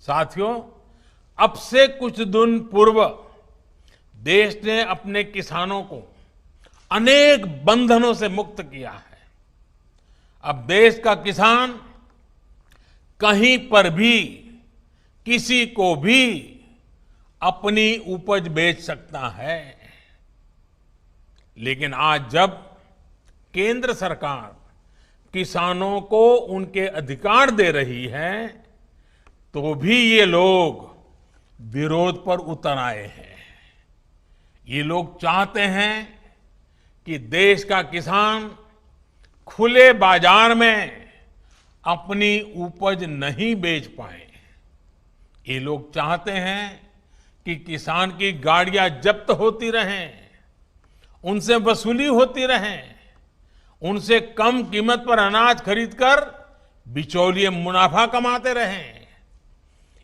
साथियों, अब से कुछ दिन पूर्व देश ने अपने किसानों को अनेक बंधनों से मुक्त किया है। अब देश का किसान कहीं पर भी किसी को भी अपनी उपज बेच सकता है। लेकिन आज जब केंद्र सरकार किसानों को उनके अधिकार दे रही है, तो भी ये लोग विरोध पर उतर आए हैं। ये लोग चाहते हैं कि देश का किसान खुले बाजार में अपनी उपज नहीं बेच पाए। ये लोग चाहते हैं कि किसान की गाड़ियां जब्त होती रहें, उनसे वसूली होती रहे, उनसे कम कीमत पर अनाज खरीदकर बिचौलिए मुनाफा कमाते रहें।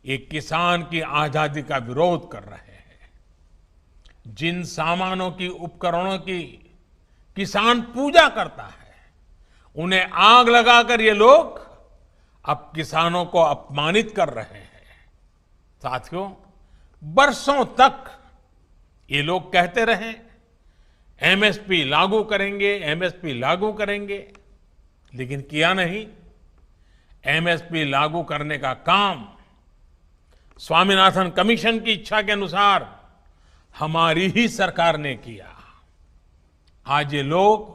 ये किसान की आजादी का विरोध कर रहे हैं। जिन सामानों की, उपकरणों की किसान पूजा करता है, उन्हें आग लगाकर ये लोग अब किसानों को अपमानित कर रहे हैं। साथियों, बरसों तक ये लोग कहते रहे एमएसपी लागू करेंगे, एमएसपी लागू करेंगे, लेकिन किया नहीं। एमएसपी लागू करने का काम स्वामीनाथन कमीशन की इच्छा के अनुसार हमारी ही सरकार ने किया। आज ये लोग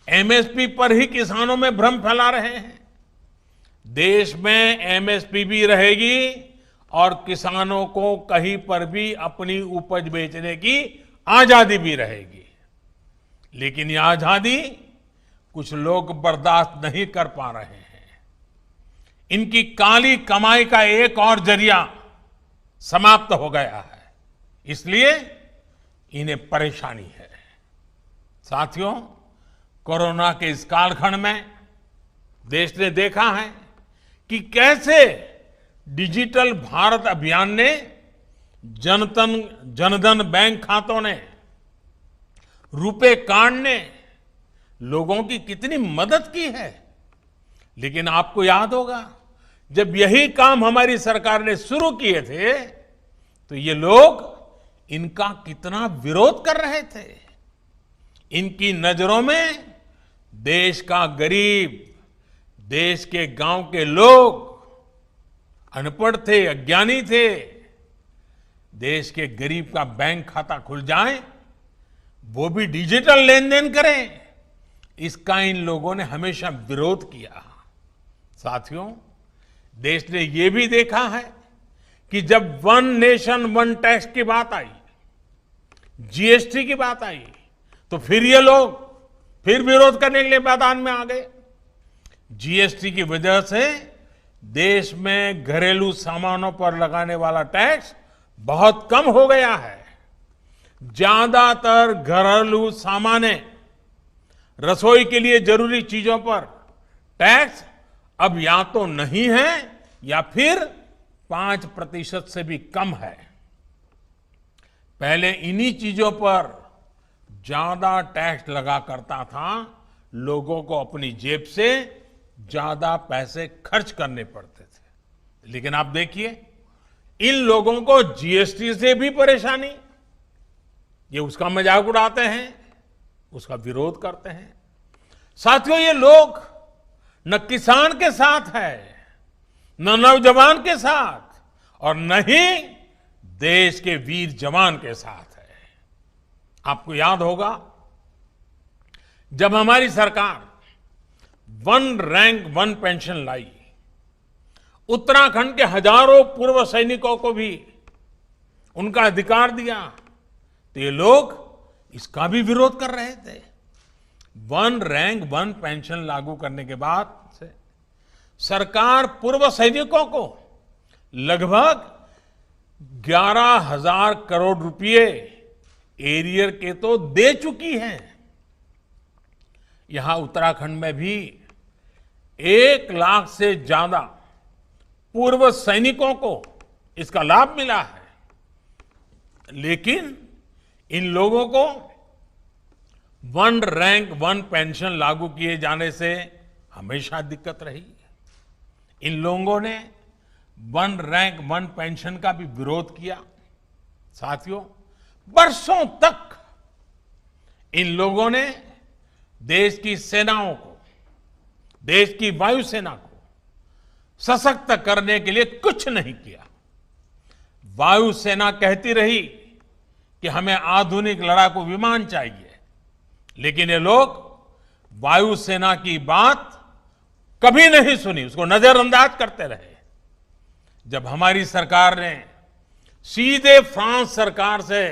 एमएसपी पर ही किसानों में भ्रम फैला रहे हैं। देश में एमएसपी भी रहेगी और किसानों को कहीं पर भी अपनी उपज बेचने की आजादी भी रहेगी। लेकिन ये आजादी कुछ लोग बर्दाश्त नहीं कर पा रहे हैं। इनकी काली कमाई का एक और जरिया समाप्त हो गया है, इसलिए इन्हें परेशानी है। साथियों, कोरोना के इस कालखंड में देश ने देखा है कि कैसे डिजिटल भारत अभियान ने जनधन बैंक खातों ने, रुपे कार्ड ने लोगों की कितनी मदद की है। लेकिन आपको याद होगा, जब यही काम हमारी सरकार ने शुरू किए थे, तो ये लोग इनका कितना विरोध कर रहे थे। इनकी नजरों में देश का गरीब, देश के गांव के लोग अनपढ़ थे, अज्ञानी थे। देश के गरीब का बैंक खाता खुल जाए, वो भी डिजिटल लेन देन करें, इसका इन लोगों ने हमेशा विरोध किया। साथियों, देश ने ये भी देखा है कि जब वन नेशन वन टैक्स की बात आई, जीएसटी की बात आई, तो फिर ये लोग फिर विरोध करने के लिए मैदान में आ गए। जीएसटी की वजह से देश में घरेलू सामानों पर लगाने वाला टैक्स बहुत कम हो गया है। ज्यादातर घरेलू सामान, रसोई के लिए जरूरी चीजों पर टैक्स अब या तो नहीं है या फिर 5% से भी कम है। पहले इन्हीं चीजों पर ज्यादा टैक्स लगा करता था, लोगों को अपनी जेब से ज्यादा पैसे खर्च करने पड़ते थे। लेकिन आप देखिए, इन लोगों को जीएसटी से भी परेशानी, ये उसका मजाक उड़ाते हैं, उसका विरोध करते हैं। साथियों, ये लोग न किसान के साथ है, न नौजवान के साथ, और न ही देश के वीर जवान के साथ है। आपको याद होगा, जब हमारी सरकार वन रैंक वन पेंशन लाई, उत्तराखंड के हजारों पूर्व सैनिकों को भी उनका अधिकार दिया, तो ये लोग इसका भी विरोध कर रहे थे। वन रैंक वन पेंशन लागू करने के बाद से सरकार पूर्व सैनिकों को लगभग 11,000 करोड़ रुपए एरियर के तो दे चुकी है। यहां उत्तराखंड में भी 1 लाख से ज्यादा पूर्व सैनिकों को इसका लाभ मिला है। लेकिन इन लोगों को वन रैंक वन पेंशन लागू किए जाने से हमेशा दिक्कत रही। इन लोगों ने वन रैंक वन पेंशन का भी विरोध किया। साथियों, बरसों तक इन लोगों ने देश की सेनाओं को, देश की वायुसेना को सशक्त करने के लिए कुछ नहीं किया। वायुसेना कहती रही कि हमें आधुनिक लड़ाकू विमान चाहिए, लेकिन ये लोग वायुसेना की बात कभी नहीं सुनी, उसको नजरअंदाज करते रहे। जब हमारी सरकार ने सीधे फ्रांस सरकार से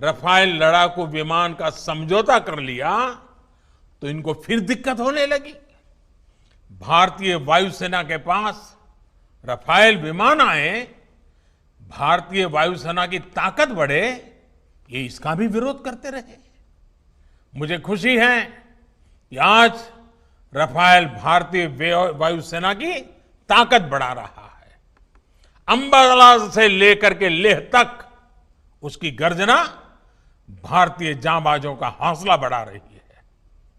रफाल लड़ाकू विमान का समझौता कर लिया तो इनको फिर दिक्कत होने लगी। भारतीय वायुसेना के पास रफाल विमान आए, भारतीय वायुसेना की ताकत बढ़े, ये इसका भी विरोध करते रहे। मुझे खुशी है कि आज रफाल भारतीय वायुसेना की ताकत बढ़ा रहा है। अंबाला से लेकर के लेह तक उसकी गर्जना भारतीय जांबाजों का हौसला बढ़ा रही है।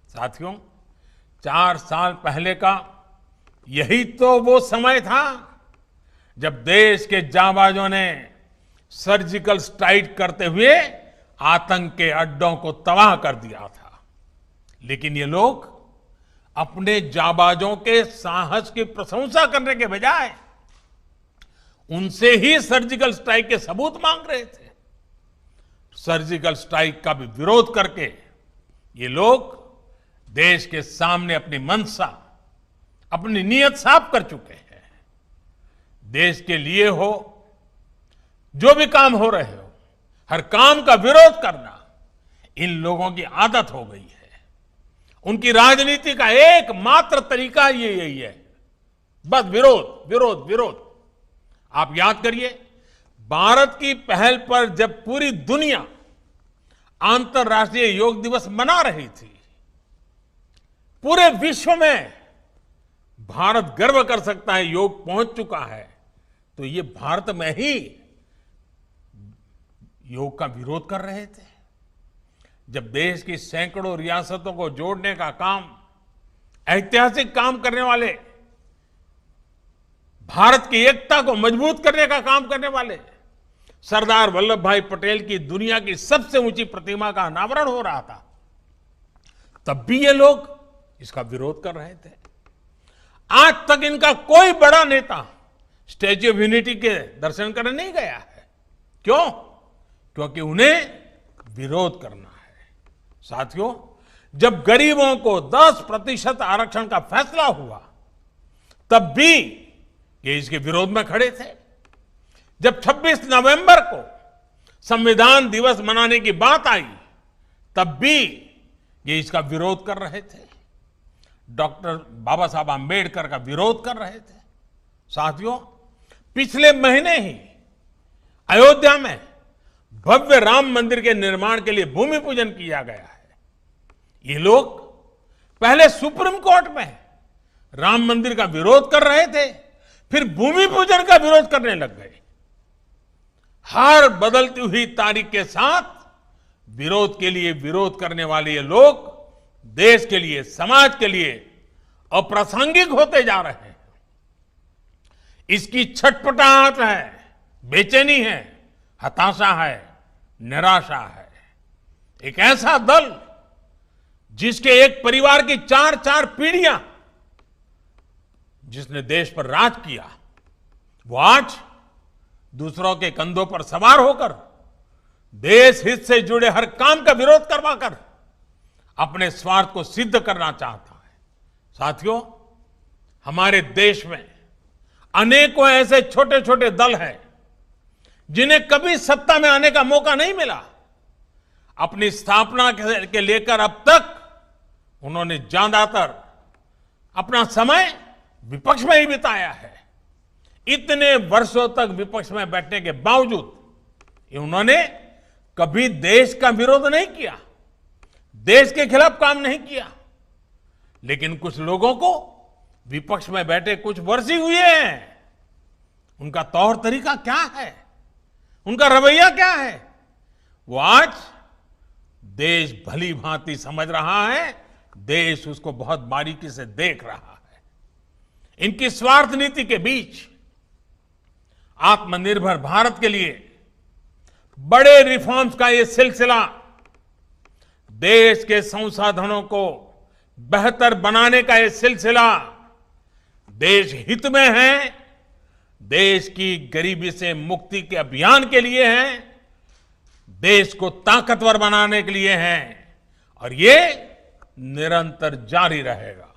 साथियों, 4 साल पहले का यही तो वो समय था जब देश के जांबाजों ने सर्जिकल स्ट्राइक करते हुए आतंक के अड्डों को तबाह कर दिया था। लेकिन ये लोग अपने जांबाजों के साहस की प्रशंसा करने के बजाय उनसे ही सर्जिकल स्ट्राइक के सबूत मांग रहे थे। सर्जिकल स्ट्राइक का भी विरोध करके ये लोग देश के सामने अपनी मंशा, अपनी नीयत साफ कर चुके हैं। देश के लिए हो, जो भी काम हो रहे हो, हर काम का विरोध करना इन लोगों की आदत हो गई है। उनकी राजनीति का एकमात्र तरीका ये यही है, बस विरोध विरोध विरोध। आप याद करिए, भारत की पहल पर जब पूरी दुनिया अंतर्राष्ट्रीय योग दिवस मना रही थी, पूरे विश्व में भारत गर्व कर सकता है योग पहुंच चुका है, तो ये भारत में ही योग का विरोध कर रहे थे। जब देश की सैकड़ों रियासतों को जोड़ने का काम, ऐतिहासिक काम करने वाले, भारत की एकता को मजबूत करने का काम करने वाले सरदार वल्लभ भाई पटेल की दुनिया की सबसे ऊंची प्रतिमा का अनावरण हो रहा था, तब भी ये लोग इसका विरोध कर रहे थे। आज तक इनका कोई बड़ा नेता स्टैच्यू ऑफ यूनिटी के दर्शन करने नहीं गया है। क्यों? क्योंकि उन्हें विरोध करना है। साथियों, जब गरीबों को 10% आरक्षण का फैसला हुआ, तब भी ये इसके विरोध में खड़े थे। जब 26 नवंबर को संविधान दिवस मनाने की बात आई, तब भी ये इसका विरोध कर रहे थे। डॉक्टर बाबा साहब आंबेडकर का विरोध कर रहे थे। साथियों, पिछले महीने ही अयोध्या में भव्य राम मंदिर के निर्माण के लिए भूमि पूजन किया गया है। ये लोग पहले सुप्रीम कोर्ट में राम मंदिर का विरोध कर रहे थे, फिर भूमि पूजन का विरोध करने लग गए। हर बदलती हुई तारीख के साथ विरोध के लिए विरोध करने वाले ये लोग देश के लिए, समाज के लिए अप्रासंगिक होते जा रहे हैं। इसकी छटपटाहट है, बेचैनी है, हताशा है, निराशा है। एक ऐसा दल जिसके एक परिवार की 4-4 पीढ़ियां जिसने देश पर राज किया, वो आज दूसरों के कंधों पर सवार होकर देश हित से जुड़े हर काम का विरोध करवाकर अपने स्वार्थ को सिद्ध करना चाहता है। साथियों, हमारे देश में अनेकों ऐसे छोटे छोटे दल हैं जिन्हें कभी सत्ता में आने का मौका नहीं मिला। अपनी स्थापना के लेकर अब तक उन्होंने ज्यादातर अपना समय विपक्ष में ही बिताया है। इतने वर्षों तक विपक्ष में बैठने के बावजूद उन्होंने कभी देश का विरोध नहीं किया, देश के खिलाफ काम नहीं किया। लेकिन कुछ लोगों को विपक्ष में बैठे कुछ वर्ष ही हुए हैं, उनका तौर तरीका क्या है, उनका रवैया क्या है, वो आज देश भली भांति समझ रहा है, देश उसको बहुत बारीकी से देख रहा है। इनकी स्वार्थ नीति के बीच आत्मनिर्भर भारत के लिए बड़े रिफॉर्म्स का ये सिलसिला देश के संसाधनों को बेहतर बनाने का ये सिलसिला देश हित में है, देश की गरीबी से मुक्ति के अभियान के लिए है, देश को ताकतवर बनाने के लिए है और ये निरंतर जारी रहेगा।